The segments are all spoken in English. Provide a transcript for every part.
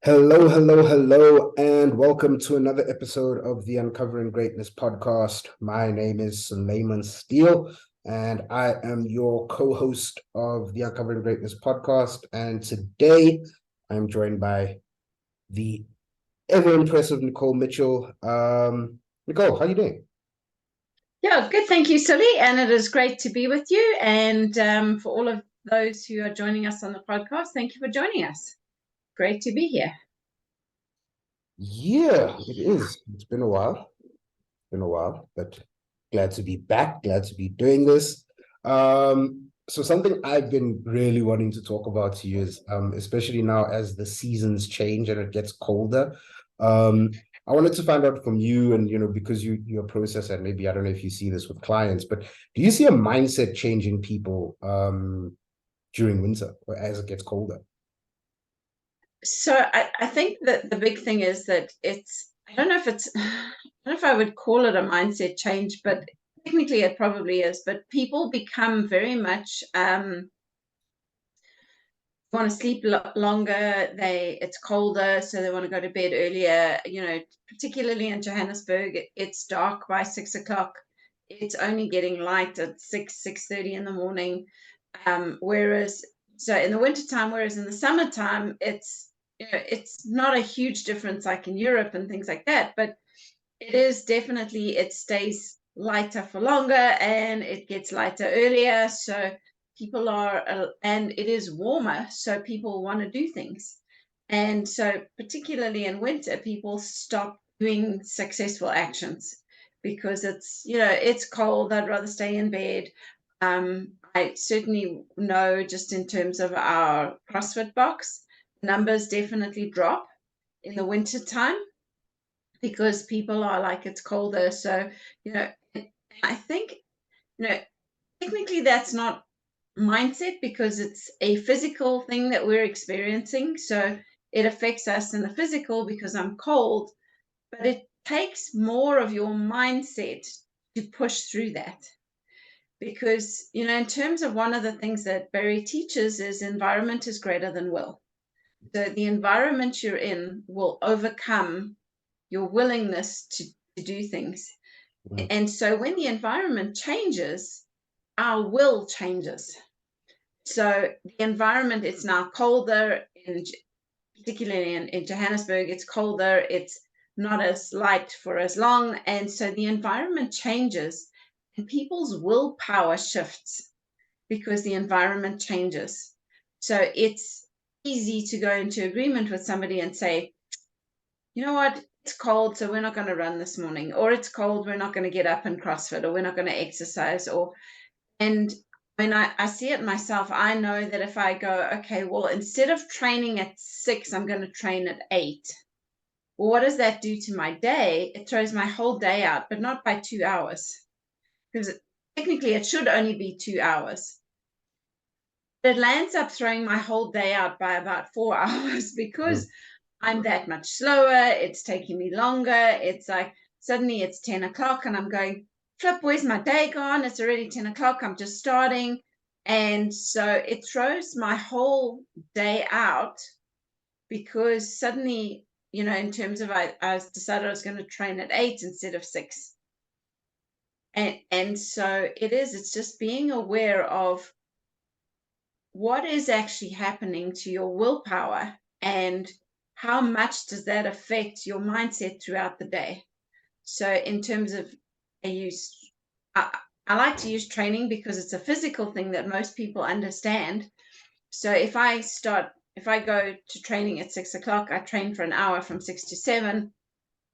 Hello, hello, hello, and welcome to another episode of the Uncovering Greatness podcast. My name is Suleiman Steele, and I am your co-host of the Uncovering Greatness podcast. And today I'm joined by the ever impressive Nicole Mitchell. Nicole, how are you doing? Yeah, good. Thank you, Sully. And it is great to be with you. And for all of those who are joining us on the podcast, thank you for joining us. Great to be here. Yeah, it is. It's been a while. Been a while, but glad to be back, glad to be doing this. So something I've been really wanting to talk about to you is, especially now as the seasons change and it gets colder. I wanted to find out from you, and because you're a processor, and maybe I don't know if you see this with clients, but do you see a mindset change in people during winter or as it gets colder? So I think that the big thing is that I don't know if I don't know if I would call it a mindset change, but technically it probably is. But people become very much want to sleep longer. It's colder, so they want to go to bed earlier. Particularly in Johannesburg, it's dark by 6 o'clock. It's only getting light at 6:30 in the morning. Whereas so in the wintertime, whereas in the summertime, it's not a huge difference like in Europe and things like that, but it is definitely, it stays lighter for longer and it gets lighter earlier. So people and it is warmer. So people want to do things. And so, particularly in winter, people stop doing successful actions because it's cold. I'd rather stay in bed. I certainly know, just in terms of our CrossFit box, numbers definitely drop in the winter time because people are like, it's colder. So, I think, you know, technically that's not mindset because it's a physical thing that we're experiencing. So it affects us in the physical because I'm cold, but it takes more of your mindset to push through that. Because, in terms of one of the things that Barry teaches is environment is greater than will. So the environment you're in will overcome your willingness to do things. Mm. And so when the environment changes, our will changes. So the environment, it's now colder, particularly in Johannesburg, it's colder, it's not as light for as long. And so the environment changes and people's willpower shifts because the environment changes. So it's easy to go into agreement with somebody and say, you know what, it's cold, so we're not going to run this morning, or it's cold, we're not going to get up and CrossFit, or we're not going to exercise, and when I see it myself, I know that if I go, okay, well, instead of training at 6, I'm going to train at 8. Well, what does that do to my day? It throws my whole day out, but not by 2 hours, because technically it should only be 2 hours. But it lands up throwing my whole day out by about 4 hours because Mm. I'm that much slower. It's taking me longer. It's like suddenly it's 10 o'clock and I'm going, flip, where's my day gone? It's already 10 o'clock. I'm just starting. And so it throws my whole day out because suddenly, in terms of I decided I was going to train at 8 instead of 6. And so it's just being aware of what is actually happening to your willpower and how much does that affect your mindset throughout the day. So in terms of, I use I, I like to use training because it's a physical thing that most people understand. So if I go to training at 6 o'clock, I train for an hour from 6 to 7.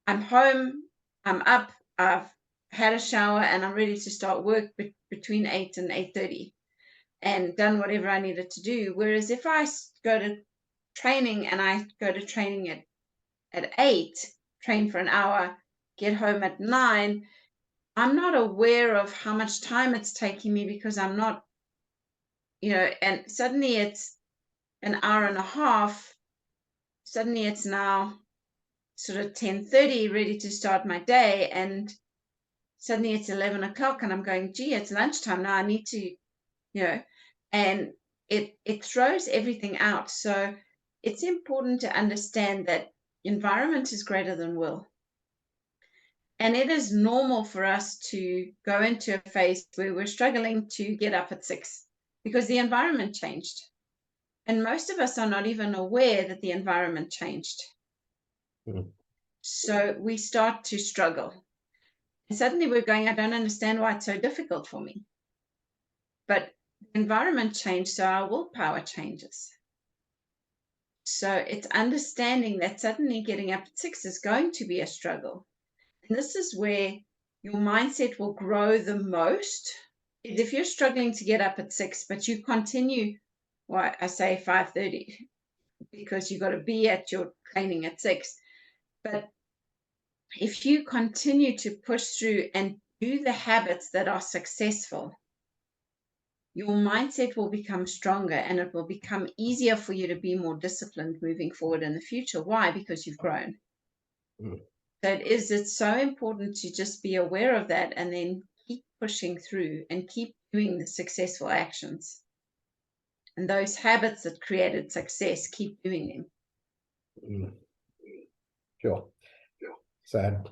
I'm home, I'm up, I've had a shower, and I'm ready to start work between 8 and 8:30 and done whatever I needed to do. Whereas if I go to training and I go to training at 8, train for an hour, get home at 9, I'm not aware of how much time it's taking me because I'm not, and suddenly it's an hour and a half. Suddenly it's now sort of 10:30, ready to start my day. And suddenly it's 11 o'clock and I'm going, gee, it's lunchtime now. I need to, and it throws everything out. So it's important to understand that environment is greater than will. And it is normal for us to go into a phase where we're struggling to get up at 6 because the environment changed. And most of us are not even aware that the environment changed. Mm. So we start to struggle. And suddenly we're going, I don't understand why it's so difficult for me. But the environment changed, so our willpower changes. So it's understanding that suddenly getting up at 6 is going to be a struggle. And this is where your mindset will grow the most. If you're struggling to get up at 6, but you continue, well, I say 5:30, because you've got to be at your training at 6. But if you continue to push through and do the habits that are successful, your mindset will become stronger and it will become easier for you to be more disciplined moving forward in the future. Why? Because you've grown. Mm. So it's so important to just be aware of that and then keep pushing through and keep doing the successful actions. And those habits that created success, keep doing them. Mm. Sure. So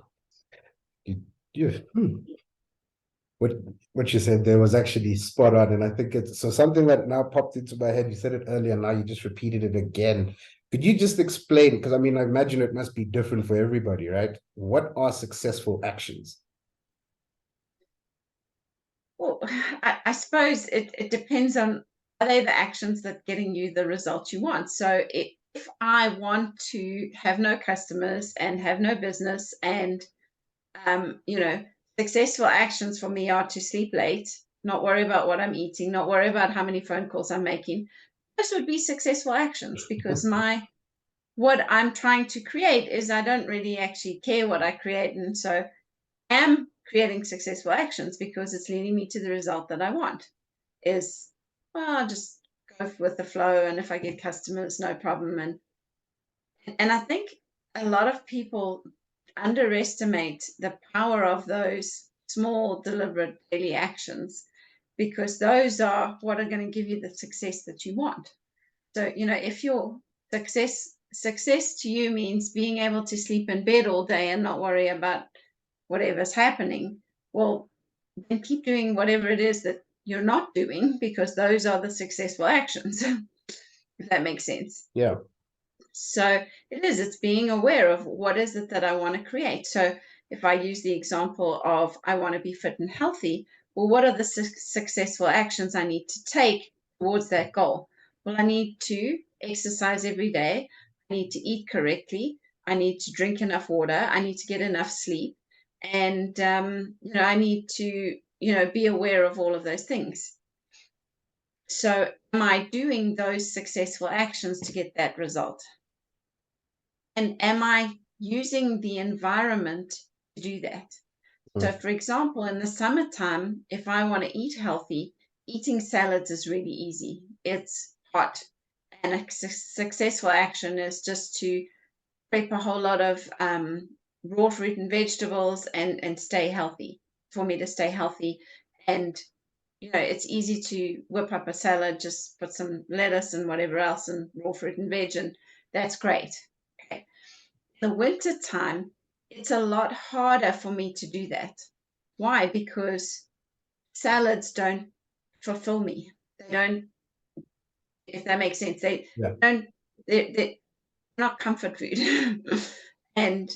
what you said there was actually spot on, and I think it's so something that now popped into my head. You said it earlier, now you just repeated it again. Could you just explain? Because I mean, I imagine it must be different for everybody, right? What are successful actions? Well, I suppose it depends on, are they the actions that getting you the results you want? So if I want to have no customers and have no business and successful actions for me are to sleep late, not worry about what I'm eating, not worry about how many phone calls I'm making. Those would be successful actions because what I'm trying to create is I don't really actually care what I create. And so I am creating successful actions because it's leading me to the result that I want. Well, I'll just go with the flow. And if I get customers, no problem. And I think a lot of people underestimate the power of those small, deliberate daily actions because those are what are going to give you the success that you want. So, if your success to you means being able to sleep in bed all day and not worry about whatever's happening, well, then keep doing whatever it is that you're not doing because those are the successful actions, if that makes sense. Yeah. So it's being aware of what is it that I want to create. So if I use the example of I want to be fit and healthy, well, what are the successful actions I need to take towards that goal? Well, I need to exercise every day. I need to eat correctly. I need to drink enough water. I need to get enough sleep. And, I need to, be aware of all of those things. So am I doing those successful actions to get that result? And am I using the environment to do that? So, for example, in the summertime, if I want to eat healthy, eating salads is really easy. It's hot. And a successful action is just to prep a whole lot of raw fruit and vegetables and stay healthy, for me to stay healthy. And, it's easy to whip up a salad, just put some lettuce and whatever else and raw fruit and veg, and that's great. Okay. The winter time, it's a lot harder for me to do that. Why? Because salads don't fulfill me. They don't, if that makes sense. They're not comfort food. And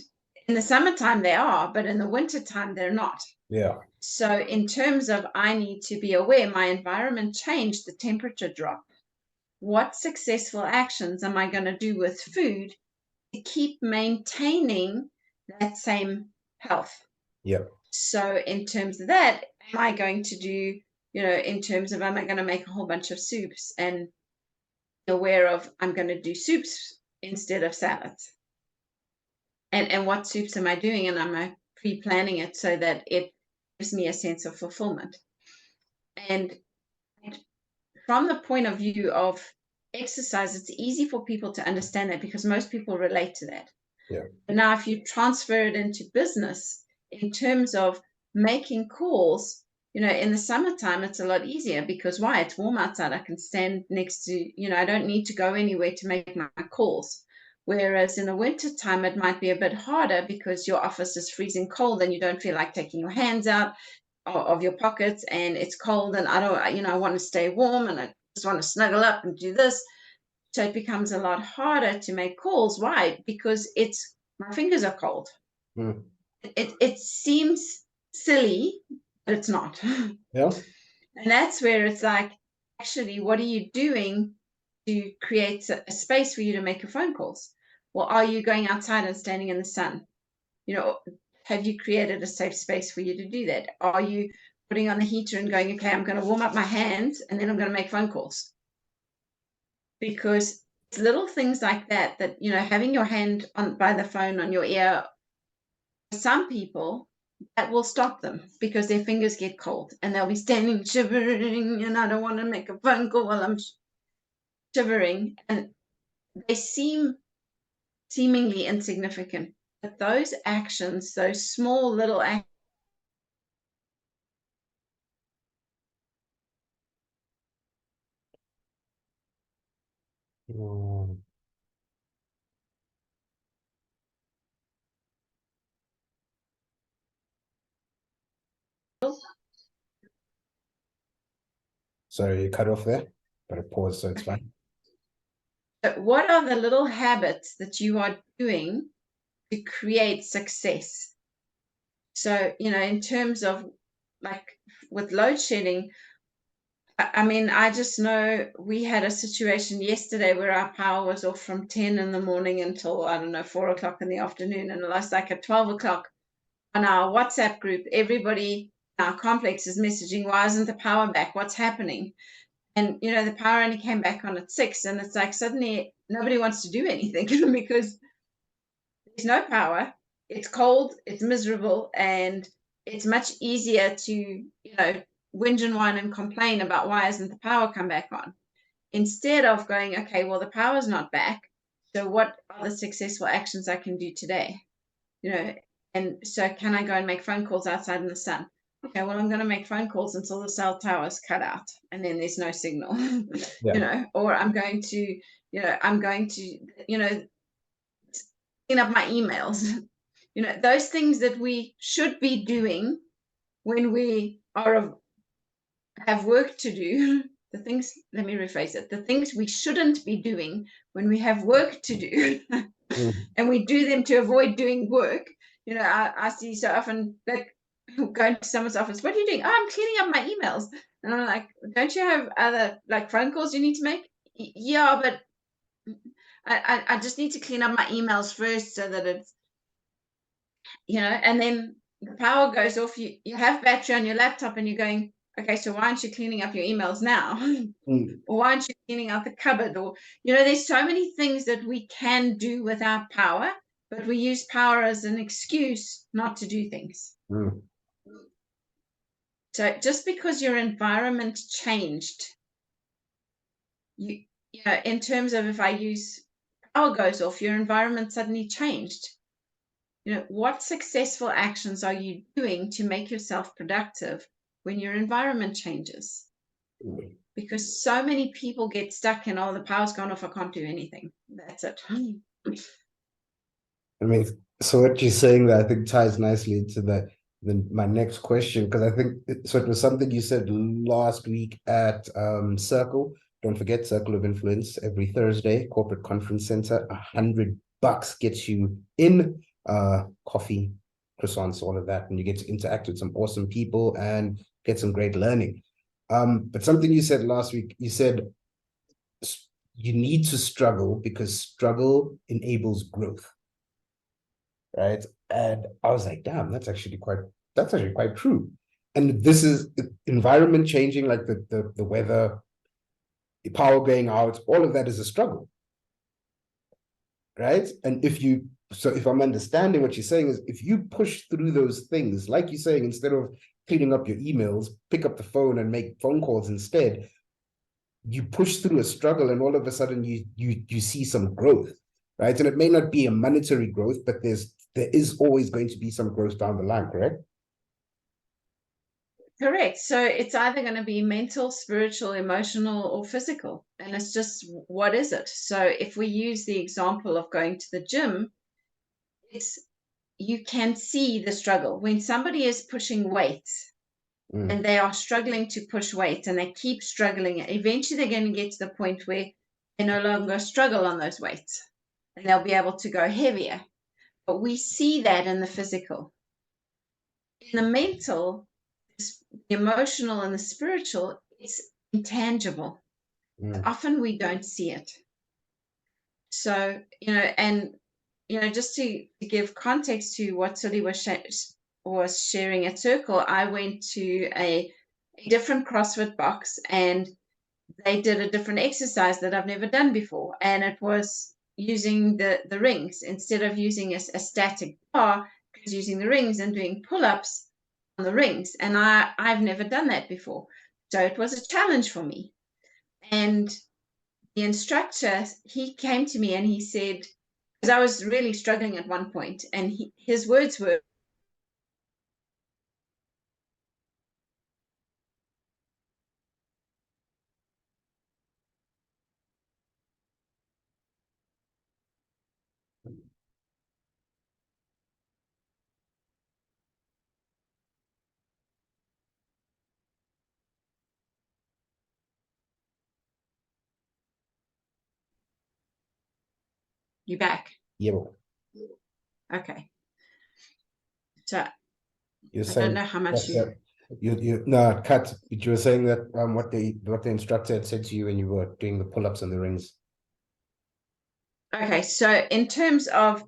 in the summertime they are, but in the wintertime they're not. Yeah. So in terms of I need to be aware, my environment changed, the temperature dropped. What successful actions am I going to do with food to keep maintaining that same health? Yeah. So in terms of that, am I going to do, in terms of, am I going to make a whole bunch of soups and be aware of, I'm going to do soups instead of salads? And what soups am I doing? And am I pre-planning it so that it gives me a sense of fulfillment? And from the point of view of exercise, it's easy for people to understand that because most people relate to that. Yeah. But now, if you transfer it into business, in terms of making calls, You know, in the summertime, it's a lot easier because why? It's warm outside. I can stand next to, you know, I don't need to go anywhere to make my calls. Whereas in the winter time, it might be a bit harder because your office is freezing cold and you don't feel like taking your hands out of your pockets and it's cold and I don't, you know, I want to stay warm and I just want to snuggle up and do this. So it becomes a lot harder to make calls. Why? Because it's my fingers are cold. Mm. It seems silly, but it's not. Yeah. And that's where it's like, actually, what are you doing to create a space for you to make your phone calls? Well, are you going outside and standing in the sun? You know, have you created a safe space for you to do that? Are you putting on the heater and going, okay, I'm going to warm up my hands and then I'm going to make phone calls? Because it's little things like that, that, you know, having your hand on by the phone on your ear, some people, that will stop them because their fingers get cold and they'll be standing shivering and I don't want to make a phone call while I'm shivering. And they seemingly insignificant. But those actions, those small little actions, Mm. Sorry, you cut off there, but I paused, so it's fine. what are the little habits that you are doing to create success? So, you know, in terms of like with load shedding, I mean, I just know we had a situation yesterday where our power was off from 10 in the morning until, I don't know, 4 o'clock in the afternoon. And last like at 12 o'clock on our WhatsApp group, everybody in our complex is messaging, why isn't the power back? What's happening? And, you know, the power only came back on at 6. And it's like suddenly nobody wants to do anything because there's no power. It's cold, it's miserable, and it's much easier to, you know, whinge and whine and complain about why isn't the power come back on, instead of going, okay, well, the power's not back. So what are the successful actions I can do today? You know, and so can I go and make phone calls outside in the sun? Okay, well, I'm going to make phone calls until the cell tower's cut out and then there's no signal, Yeah. you know, or I'm going to, you know, clean up my emails. You know, those things that we should be doing when we have work to do. The things, let me rephrase it, the things we shouldn't be doing when we have work to do. Mm. And we do them to avoid doing work. You know, I see so often like going to someone's office, what are you doing? Oh, I'm cleaning up my emails. And I'm like, don't you have other like phone calls you need to make? Yeah, but I just need to clean up my emails first so that it's, you know, and then the power goes off. You have battery on your laptop and you're going, okay, so why aren't you cleaning up your emails now? Mm. Or why aren't you cleaning out the cupboard? Or, you know, there's so many things that we can do without power, but we use power as an excuse not to do things. Mm. So just because your environment changed, you know, in terms of if I use power goes off, your environment suddenly changed. You know, what successful actions are you doing to make yourself productive when your environment changes? Mm. Because so many people get stuck in, oh, the power's gone off, I can't do anything. That's it. I mean, so what you're saying that I think ties nicely into my next question, because I think so it was something you said last week at Circle. Don't forget Circle of Influence every Thursday, corporate conference center. $100 gets you in, coffee, croissants, all of that, and you get to interact with some awesome people and get some great learning. But something you said last week, you said you need to struggle because struggle enables growth, right? And I was like, damn, that's actually quite true. And this is environment changing, like the weather, the power going out, all of that is a struggle, right? And if I'm understanding what you're saying is if you push through those things, like you're saying, instead of cleaning up your emails, pick up the phone and make phone calls instead, you push through a struggle and all of a sudden you see some growth, right? And it may not be a monetary growth, but there is always going to be some growth down the line, correct? Correct. So it's either going to be mental, spiritual, emotional, or physical. And it's just, what is it? So if we use the example of going to the gym, it's, you can see the struggle. When somebody is pushing weights and they are struggling to push weights and they keep struggling, eventually they're going to get to the point where they no longer struggle on those weights and they'll be able to go heavier. But we see that in the physical. In the mental, the emotional, and the spiritual, it's intangible. Often we don't see it. So, and, just to give context to what Suli was sharing at Circle, I went to a different CrossFit box and they did a different exercise that I've never done before. And it was using the rings instead of using a static bar, it was using the rings and doing pull-ups on the rings. And I've never done that before. So it was a challenge for me. And the instructor, he came to me and he said, because I was really struggling at one point, and his words were, "You back?" Yeah. Okay. So You're I don't saying know how much you no cut. But you were saying that what the instructor had said to you when you were doing the pull-ups and the rings. Okay, so in terms of,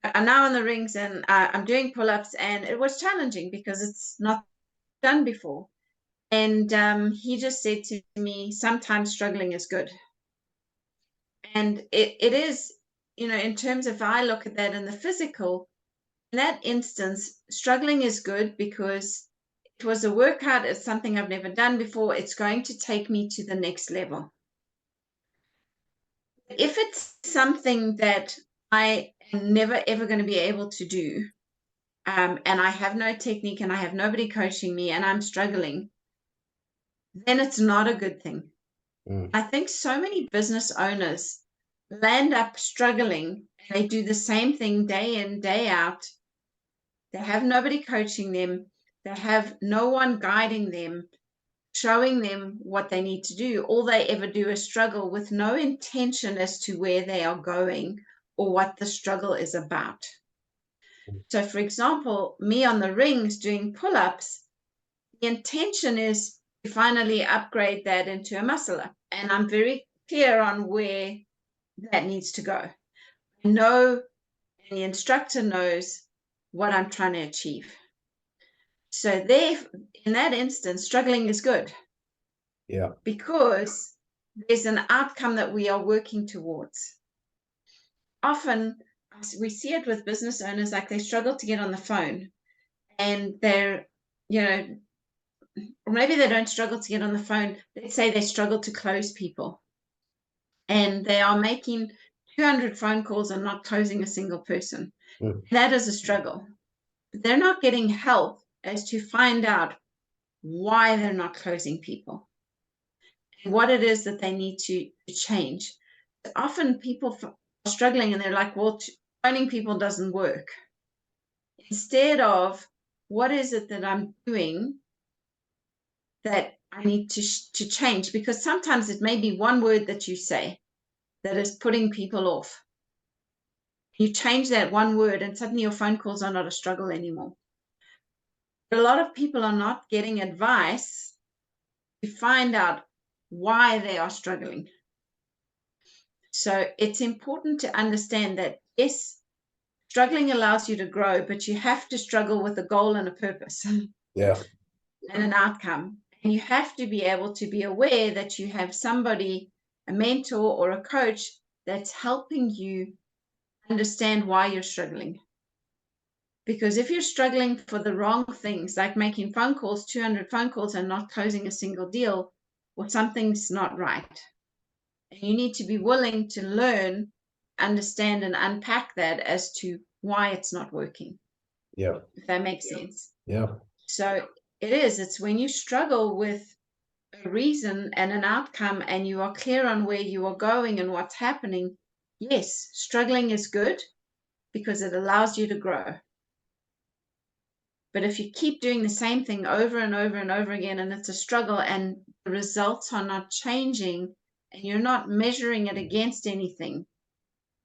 I'm now in the rings and I'm doing pull-ups, and it was challenging because it's not done before. And he just said to me, sometimes struggling is good. And it is, in terms of, I look at that in the physical, in that instance, struggling is good because it was a workout. It's something I've never done before. It's going to take me to the next level. If it's something that I am never, ever going to be able to do, and I have no technique and I have nobody coaching me and I'm struggling, then it's not a good thing. I think so many business owners land up struggling. They do the same thing day in, day out. They have nobody coaching them. They have no one guiding them, showing them what they need to do. All they ever do is struggle with no intention as to where they are going or what the struggle is about. So, for example, me on the rings doing pull-ups, the intention is to finally upgrade that into a muscle up. And I'm very clear on where that needs to go. I know, and the instructor knows what I'm trying to achieve. So there, in that instance, struggling is good. Yeah. Because there's an outcome that we are working towards. Often we see it with business owners, like they struggle to get on the phone and they're, or maybe they don't struggle to get on the phone. Let's say they struggle to close people and they are making 200 phone calls and not closing a single person. That is a struggle. But they're not getting help as to find out why they're not closing people and what it is that they need to change. Often people are struggling and they're like, well, phoning people doesn't work. Instead of, what is it that I'm doing that I need to change? Because sometimes it may be one word that you say that is putting people off. You change that one word and suddenly your phone calls are not a struggle anymore. But a lot of people are not getting advice to find out why they are struggling. So it's important to understand that, yes, struggling allows you to grow, but you have to struggle with a goal and a purpose. Yeah. And an outcome. And you have to be able to be aware that you have somebody, a mentor or a coach, that's helping you understand why you're struggling. Because if you're struggling for the wrong things, like making phone calls, 200 phone calls, and not closing a single deal, well, something's not right. And you need to be willing to learn, understand, and unpack that as to why it's not working. Yeah. If that makes sense. Yeah. So it is. It's when you struggle with a reason and an outcome and you are clear on where you are going and what's happening. Yes, struggling is good because it allows you to grow. But if you keep doing the same thing over and over and over again, and it's a struggle and the results are not changing and you're not measuring it against anything,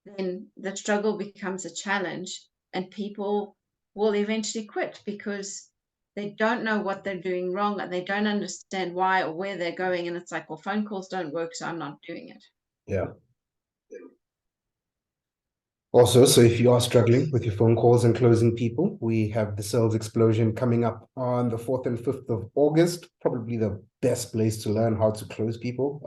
then the struggle becomes a challenge and people will eventually quit because they don't know what they're doing wrong and they don't understand why or where they're going. And it's like, well, phone calls don't work, so I'm not doing it. Yeah. Also, so if you are struggling with your phone calls and closing people, we have the sales explosion coming up on the 4th and 5th of August. Probably the best place to learn how to close people.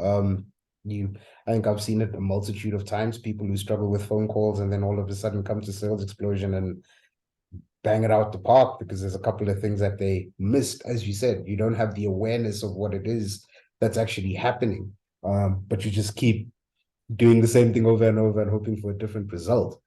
I think I've seen it a multitude of times, people who struggle with phone calls and then all of a sudden come to sales explosion and bang it out the park because there's a couple of things that they missed. As you said, you don't have the awareness of what it is that's actually happening. But you just keep doing the same thing over and over and hoping for a different result.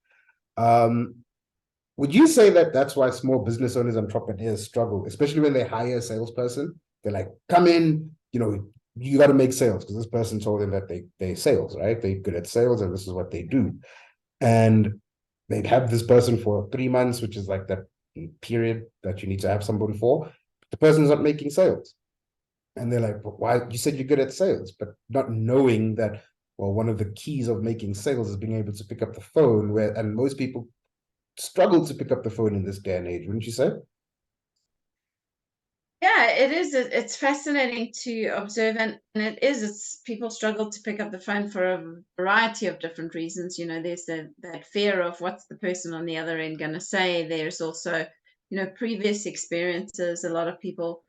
Would you say that that's why small business owners, entrepreneurs struggle, especially when they hire a salesperson? They're like, come in, you got to make sales because this person told them that they sales, right? They're good at sales and this is what they do. And they'd have this person for 3 months, which is like that period that you need to have somebody for. The person's not making sales. And they're like, but why? You said you're good at sales, but not knowing that, well, one of the keys of making sales is being able to pick up the phone, and most people struggle to pick up the phone in this day and age, wouldn't you say? Yeah, it is. It's fascinating to observe, and it's people struggle to pick up the phone for a variety of different reasons. There's that fear of what's the person on the other end going to say. There's also, previous experiences. A lot of people,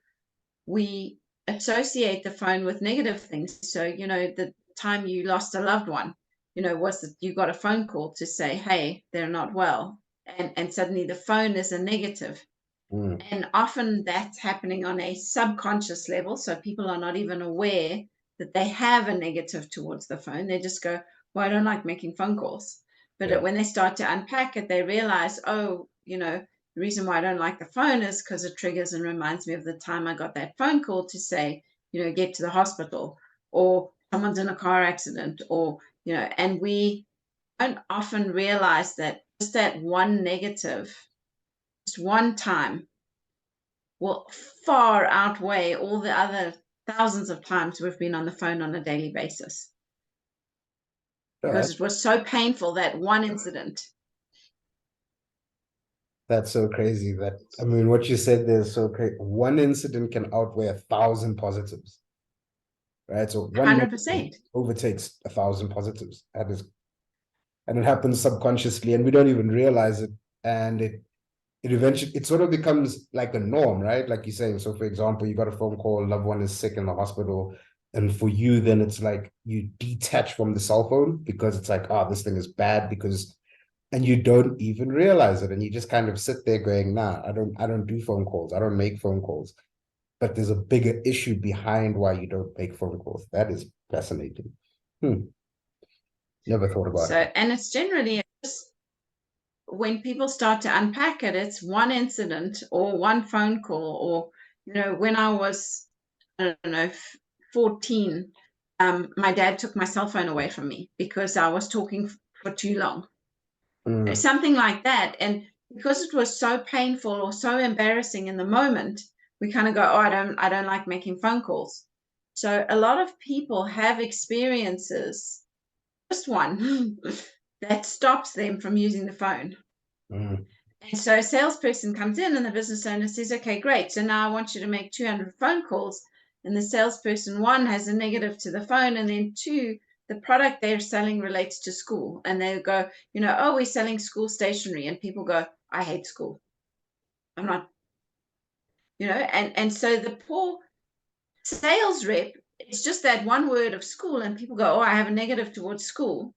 we associate the phone with negative things. So, the time you lost a loved one, was that you got a phone call to say, hey, they're not well. And suddenly the phone is a negative. And often that's happening on a subconscious level. So people are not even aware that they have a negative towards the phone. They just go, well, I don't like making phone calls. But when they start to unpack it, they realize, oh, the reason why I don't like the phone is because it triggers and reminds me of the time I got that phone call to say, get to the hospital, or someone's in a car accident, or, and we don't often realize that just that one negative, just one time, will far outweigh all the other thousands of times we've been on the phone on a daily basis, because it was so painful, that one incident. That's so crazy. What you said there is so crazy. One incident can outweigh 1,000 positives, right? So 100%. overtakes 1,000 positives. And it happens subconsciously, and we don't even realize it. And it eventually, it sort of becomes like a norm, right? Like you're saying. So, for example, you got a phone call, loved one is sick in the hospital, and for you, then it's like you detach from the cell phone because it's like, this thing is bad and you don't even realize it, and you just kind of sit there going, nah, I don't do phone calls, I don't make phone calls. But there's a bigger issue behind why you don't make phone calls. That is fascinating. Never thought about it. And it's generally just when people start to unpack it, it's one incident or one phone call, or when I was, I don't know, 14, my dad took my cell phone away from me because I was talking for too long. Something like that. And because it was so painful or so embarrassing in the moment, we kind of go, oh, I don't like making phone calls. So a lot of people have experiences, just one, that stops them from using the phone. And so a salesperson comes in and the business owner says, okay, great. So now I want you to make 200 phone calls. And the salesperson, one, has a negative to the phone, and then two, the product they're selling relates to school. And they go, oh, we're selling school stationery. And people go, I hate school. I'm not, and so the poor sales rep, it's just that one word of school, and people go, oh, I have a negative towards school.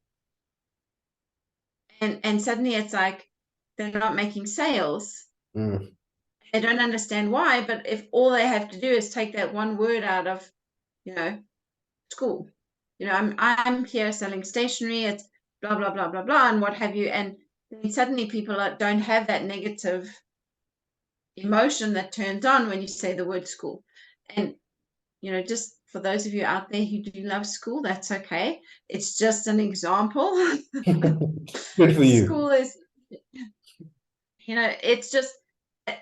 And suddenly it's like they're not making sales. They don't understand why, but if all they have to do is take that one word out of, school, I'm here selling stationery, it's blah, blah, blah, blah, blah, and what have you. And then suddenly people don't have that negative, emotion that turns on when you say the word school. And, you know, just for those of you out there who do love school, that's okay. It's just an example. Good for you. School is, you know, it's just,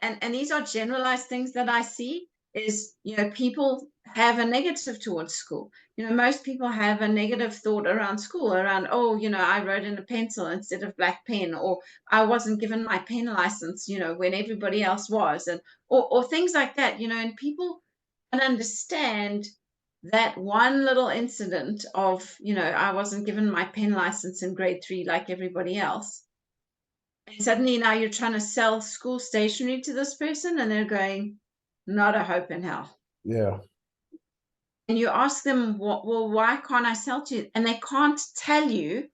and these are generalized things that I see is, you know, people have a negative towards school. You know, most people have a negative thought around school, around, oh, you know, I wrote in a pencil instead of black pen, or I wasn't given my pen license, you know, when everybody else was, and or things like that, you know, and people can understand that one little incident of, you know, I wasn't given my pen license in grade 3 like everybody else. And suddenly now you're trying to sell school stationery to this person, and they're going, not a hope in hell. Yeah. And you ask them, well, why can't I sell to you? And they can't tell you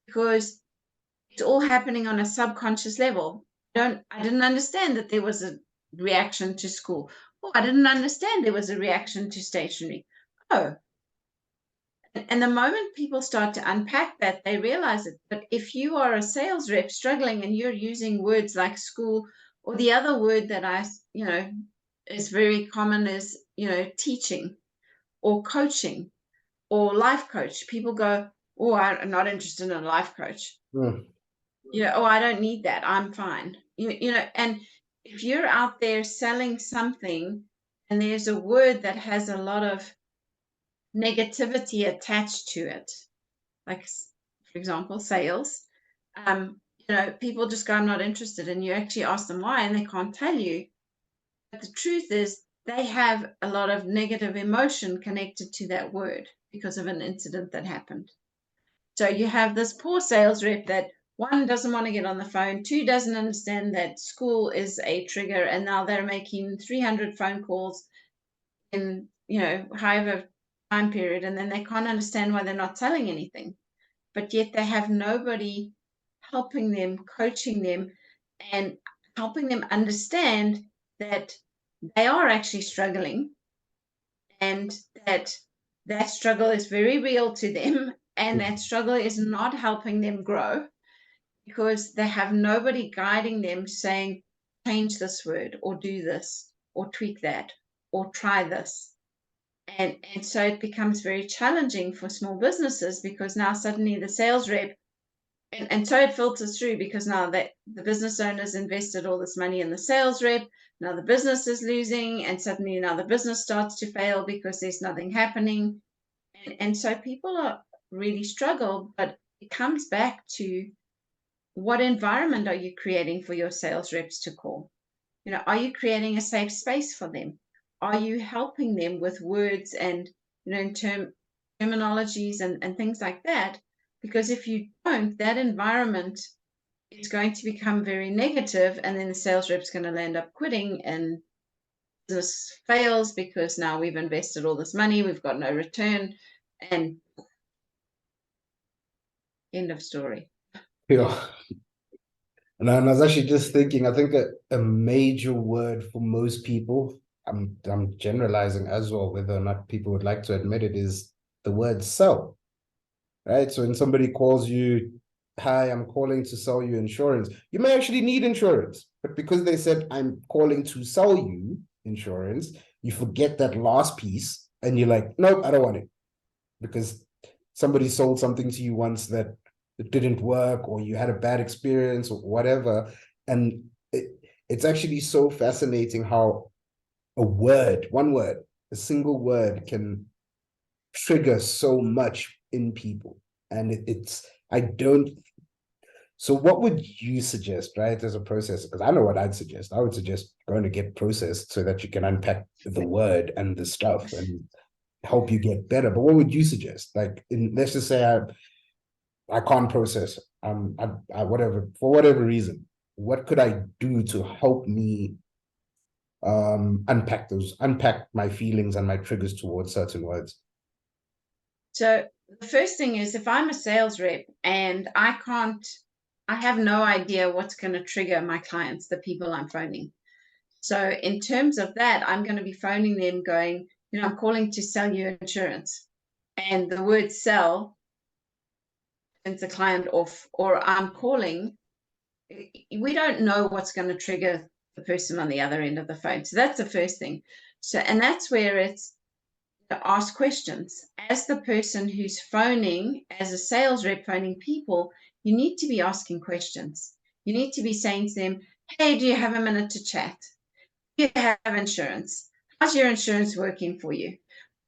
because it's all happening on a subconscious level. I didn't understand that there was a reaction to school. Oh, I didn't understand there was a reaction to stationery. Oh, and the moment people start to unpack that, they realize it. But if you are a sales rep struggling and you're using words like school, or the other word that you know, is very common is, you know, teaching or coaching or life coach, people go, oh, I'm not interested in a life coach. Mm. You know, oh, I don't need that. I'm fine. You know, and if you're out there selling something and there's a word that has a lot of negativity attached to it, like for example, sales, you know, people just go, I'm not interested. And you actually ask them why, and they can't tell you. But the truth is, they have a lot of negative emotion connected to that word because of an incident that happened. So you have this poor sales rep that, one, doesn't want to get on the phone, two, doesn't understand that school is a trigger, and now they're making 300 phone calls in, you know, however time period, and then they can't understand why they're not selling anything. But yet they have nobody helping them, coaching them, and helping them understand that they are actually struggling, and that that struggle is very real to them, and that struggle is not helping them grow because they have nobody guiding them saying, change this word, or do this, or tweak that, or try this. And so it becomes very challenging for small businesses because now suddenly the sales rep, and so it filters through because now that the business owners invested all this money in the sales rep, now the business is losing, and suddenly now the business starts to fail because there's nothing happening. And so people are really struggle, but it comes back to, what environment are you creating for your sales reps to call? You know, are you creating a safe space for them? Are you helping them with words and, you know, in terminologies and things like that? Because if you don't, that environment is going to become very negative, and then the sales rep's going to end up quitting, and this fails because now we've invested all this money, we've got no return, and end of story. Yeah. And I was actually just thinking, I think a major word for most people, I'm generalizing as well, whether or not people would like to admit it, is the word sell. Right? So when somebody calls you, hi, I'm calling to sell you insurance, you may actually need insurance, but because they said, I'm calling to sell you insurance, you forget that last piece and you're like, nope, I don't want it. Because somebody sold something to you once that it didn't work, or you had a bad experience or whatever. And it's actually so fascinating how one word, a single word can trigger so much in people. And I don't, so what would you suggest, right, as a processor? Because I know what I'd suggest. I would suggest going to get processed so that you can unpack the word and the stuff and help you get better. But what would you suggest? Like, let's just say I can't process, I whatever, for whatever reason, what could I do to help me unpack my feelings and my triggers towards certain words? So the first thing is, if I'm a sales rep and I have no idea what's going to trigger my clients, the people I'm phoning. So in terms of that, I'm going to be phoning them going, you know, I'm calling to sell you insurance. And the word sell turns the client off, or I'm calling. We don't know what's going to trigger the person on the other end of the phone. So that's the first thing. So, and that's where it's to ask questions. As the person who's phoning, as a sales rep phoning people, you need to be asking questions. You need to be saying to them, hey, do you have a minute to chat? Do you have insurance? How's your insurance working for you?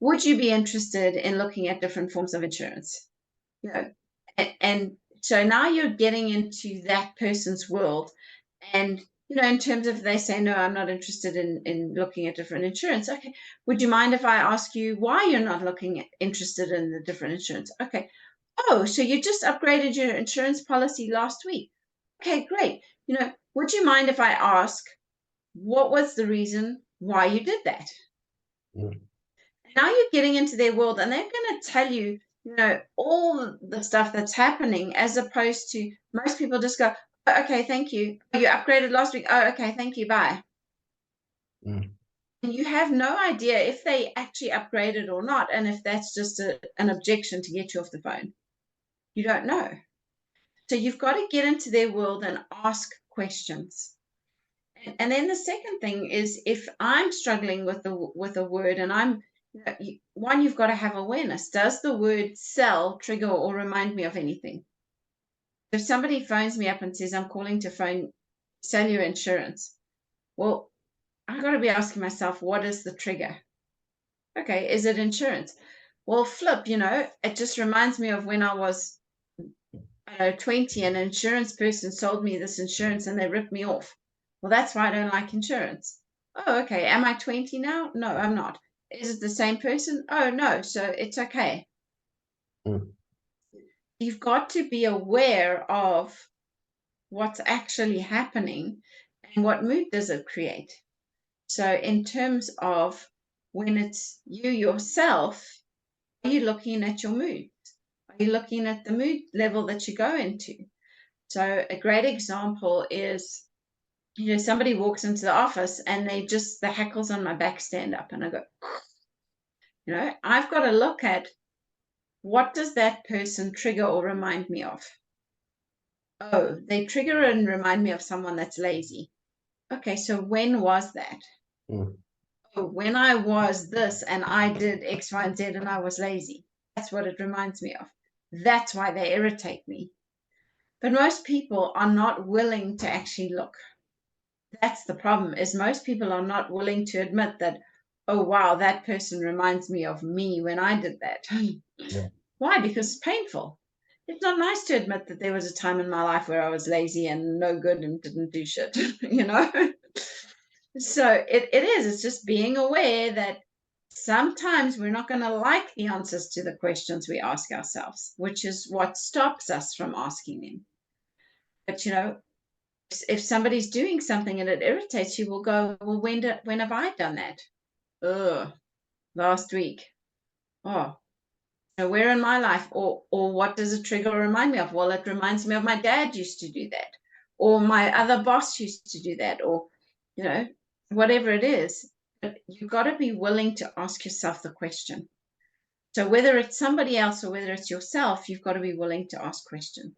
Would you be interested in looking at different forms of insurance? You know, and so now you're getting into that person's world. And, you know, in terms of they say, no, I'm not interested in looking at different insurance. Okay. Would you mind if I ask you why you're not interested in the different insurance? Okay. Oh, so you just upgraded your insurance policy last week. Okay, great. You know, would you mind if I ask what was the reason why you did that? Mm. Now you're getting into their world and they're going to tell you, you know, all the stuff that's happening, as opposed to most people just go, oh, okay, thank you. You upgraded last week. Oh, okay, thank you. Bye. Mm. And you have no idea if they actually upgraded or not. And if that's just an objection to get you off the phone, you don't know. So you've got to get into their world and ask questions. And then the second thing is, if I'm struggling with a word, and I'm, you know, one, you've got to have awareness. Does the word sell trigger or remind me of anything? If somebody phones me up and says, I'm calling to sell your insurance, well, I've got to be asking myself, what is the trigger? Okay, is it insurance? Well, flip, you know, it just reminds me of when I was 20, and an insurance person sold me this insurance and they ripped me off. Well, that's why I don't like insurance. Oh, okay. Am I 20 now? No, I'm not. Is it the same person? Oh, no. So it's okay. Mm. You've got to be aware of what's actually happening and what mood does it create. So in terms of when it's you yourself, are you looking at your mood? Are you looking at the mood level that you go into? So a great example is, you know, somebody walks into the office and the hackles on my back stand up, and I go, you know, I've got to look at, what does that person trigger or remind me of? Oh, they trigger and remind me of someone that's lazy. Okay, so when was that? Mm. Oh, when I was this and I did X, Y, and Z and I was lazy. That's what it reminds me of. That's why they irritate me. But most people are not willing to actually look. That's the problem, is most people are not willing to admit that, oh, wow, that person reminds me of me when I did that. Yeah. Why? Because it's painful. It's not nice to admit that there was a time in my life where I was lazy and no good and didn't do shit, you know? So it is, it's just being aware that sometimes we're not going to like the answers to the questions we ask ourselves, which is what stops us from asking them. But, you know, if somebody's doing something and it irritates you, we'll go, well, when have I done that? Ugh, last week. Oh, so where in my life? Or what does it trigger or remind me of? Well, it reminds me of my dad used to do that, or my other boss used to do that, or, you know, whatever it is. But you've got to be willing to ask yourself the question. So whether it's somebody else or whether it's yourself, you've got to be willing to ask questions.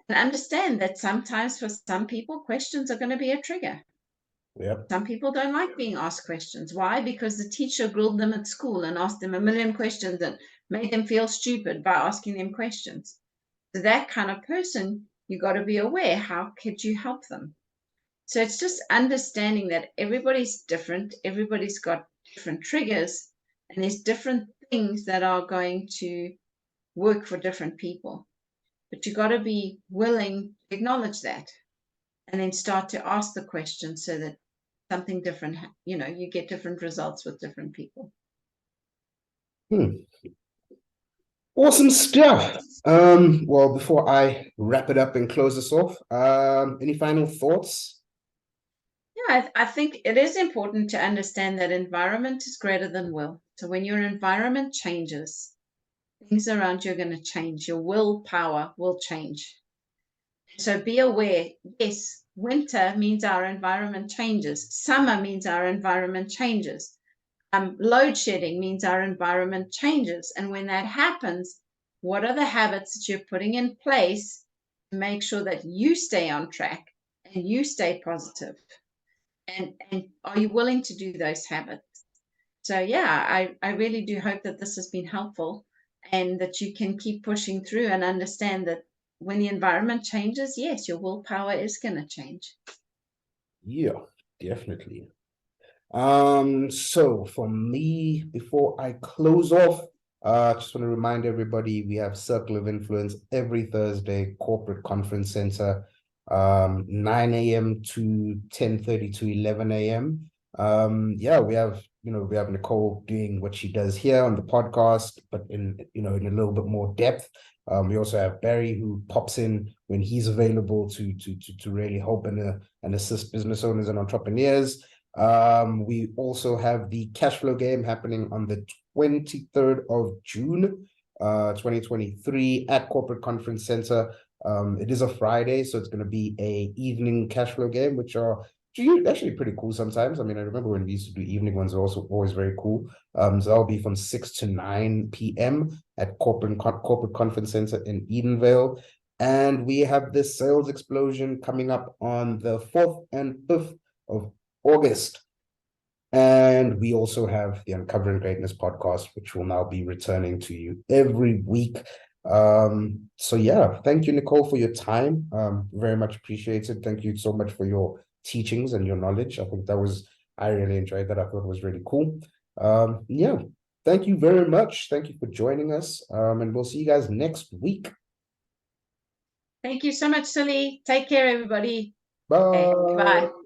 And understand that sometimes for some people, questions are going to be a trigger. Yep. Some people don't like being asked questions. Why? Because the teacher grilled them at school and asked them a million questions and made them feel stupid by asking them questions. So that kind of person, you got to be aware, how could you help them? So it's just understanding that everybody's different, everybody's got different triggers, and there's different things that are going to work for different people. But you got to be willing to acknowledge that and then start to ask the question so that something different, you know, you get different results with different people. Hmm. Awesome stuff. Well, before I wrap it up and close this off, any final thoughts? Yeah, I think it is important to understand that environment is greater than will. So when your environment changes, things around you are going to change. Your willpower will change. So be aware. Yes, winter means our environment changes. Summer means our environment changes. Load shedding means our environment changes. And when that happens, what are the habits that you're putting in place to make sure that you stay on track and you stay positive? And are you willing to do those habits? So yeah, I really do hope that this has been helpful and that you can keep pushing through and understand that when the environment changes, yes, your willpower is going to change. Yeah, definitely. So for me, before I close off, just want to remind everybody we have Circle of Influence every Thursday, Corporate Conference Center, 9 a.m. to 10:30 to 11 a.m. Yeah, we have Nicole doing what she does here on the podcast, but in in a little bit more depth. We also have Barry who pops in when he's available to really help and assist business owners and entrepreneurs. We also have the cash flow game happening on the 23rd of June, 2023 at Corporate Conference Center. It is a Friday, so it's going to be a evening cash flow game, which are actually pretty cool sometimes. I mean, I remember when we used to do evening ones, are also always very cool. So that'll be from 6 to 9 p.m. at Corporate Conference Center in Edenvale. And we have this sales explosion coming up on the 4th and 5th of August. And we also have the Uncovering Greatness podcast, which will now be returning to you every week. So yeah, thank you, Nicole, for your time. Very much appreciated. Thank you so much for your teachings and your knowledge. I really enjoyed that. I thought it was really cool. Yeah, thank you very much. Thank you for joining us. And we'll see you guys next week. Thank you so much, Sully. Take care, everybody. Bye. Okay, bye.